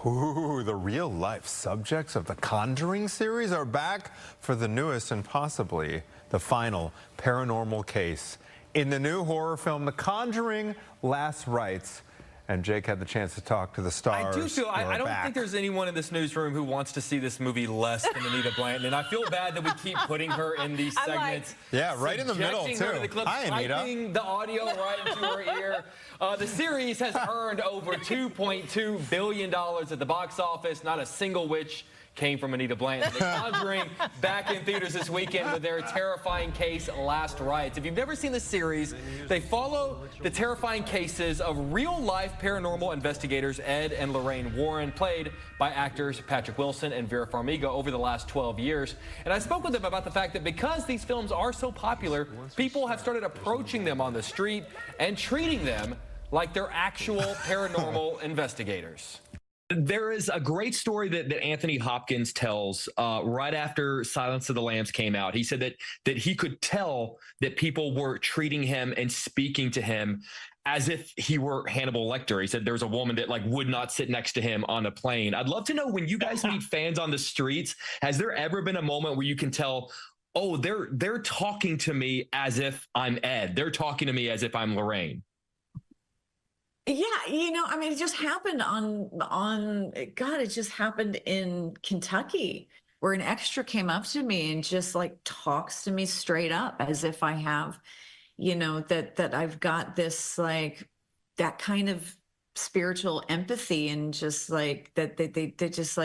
Ooh, the real-life subjects of the Conjuring series are back for the newest and possibly the final paranormal case in the new horror film, The Conjuring: Last Rites. And Jake had the chance to talk to the stars. I do feel, I don't think there's anyone in this newsroom who wants to see this movie less than Anita Blanton. And I feel bad that we keep putting her in these segments. Yeah, right in the middle, too. Hi, Anita. The audio right into her ear. The series has earned over $2.2 billion at the box office, not a single which came from Anita Blanton. The Conjuring back in theaters this weekend with their terrifying case, Last Rites. If you've never seen the series, they follow the terrifying cases of real-life paranormal investigators Ed and Lorraine Warren, played by actors Patrick Wilson and Vera Farmiga over the last 12 years. And I spoke with them about the fact that because these films are so popular, people have started approaching them on the street and treating them like they're actual paranormal investigators. There is a great story that Anthony Hopkins tells right after Silence of the Lambs came out. He said that he could tell that people were treating him and speaking to him as if he were Hannibal Lecter. He said there was a woman that would not sit next to him on a plane. I'd love to know, when you guys meet fans on the streets, has there ever been a moment where you can tell, oh, they're talking to me as if I'm Ed. They're talking to me as if I'm Lorraine? Yeah, I mean, it just happened it just happened in Kentucky, where an extra came up to me and just talks to me straight up as if I have, that I've got this that kind of spiritual empathy, and just that they just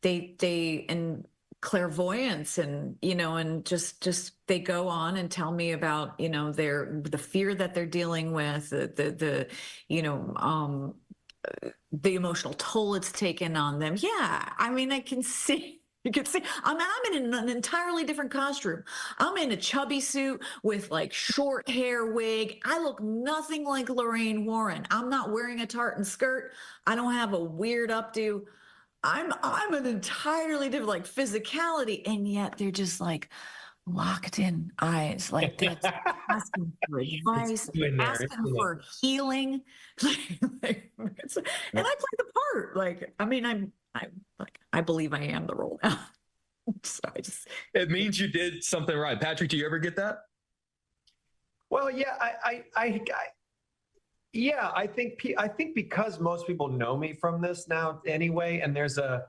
they and clairvoyance, and and just they go on and tell me about the fear that they're dealing with, the emotional toll it's taken on them. Yeah, I mean, you can see I'm in an entirely different costume. I'm in a chubby suit with short hair wig. I look nothing like Lorraine Warren. I'm not wearing a tartan skirt. I don't have a weird updo. I'm an entirely different physicality, and yet they're just locked in eyes, that's asking for advice, asking for healing, and I play the part. I mean, I believe I am the role now. So it means you did something right. Patrick, do you ever get that? Well, yeah, I think because most people know me from this now anyway, and there's a,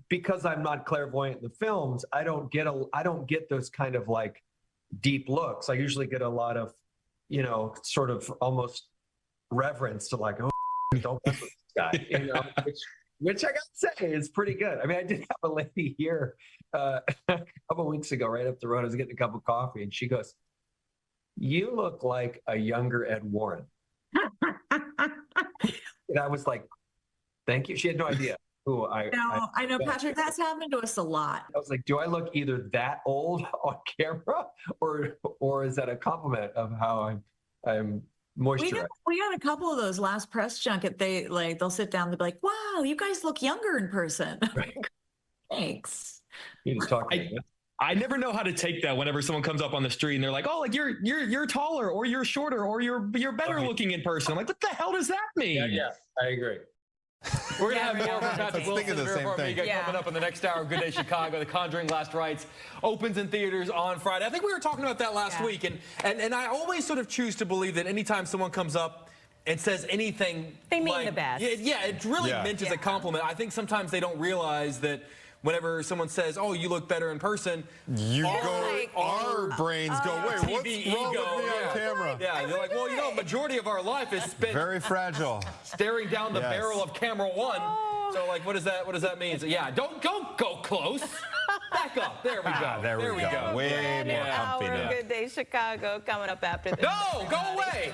because I'm not clairvoyant in the films, I don't get those kind of deep looks. I usually get a lot of, sort of almost reverence to oh, don't mess with this guy, which I gotta say is pretty good. I mean, I did have a lady here a couple of weeks ago, right up the road. I was getting a cup of coffee, and she goes, "You look like a younger Ed Warren." And I was like, "Thank you." She had no idea who I know, Patrick, that's happened to us a lot. I was like, do I look either that old on camera, or is that a compliment of how I'm moisturized? We got a couple of those last press junket. They'll sit down, they'll be like, "Wow, you guys look younger in person." Right. Thanks. You need to talk to me. I never know how to take that whenever someone comes up on the street and they're like, "Oh, you're taller, or you're shorter, or you're better looking in person." I'm like, what the hell does that mean? Yeah, I agree. We're going to have more from Patrick Wilson and Vera Farmiga coming up in the next hour. Good Day Chicago. The Conjuring: Last Rites opens in theaters on Friday. I think we were talking about that last week, and I always sort of choose to believe that anytime someone comes up and says anything, they mean the best. Yeah, it's really meant as a compliment. I think sometimes they don't realize that whenever someone says, "Oh, you look better in person," our brains go, "Wait, what's wrong with me on camera?" Yeah, they're like, "Well, majority of our life is spent very fragile, staring down the barrel of camera one." So, what does that mean? So, yeah, don't go close. Back up. There we go. There we go. Way more comfy now. Good Day Chicago coming up after this. No, go away.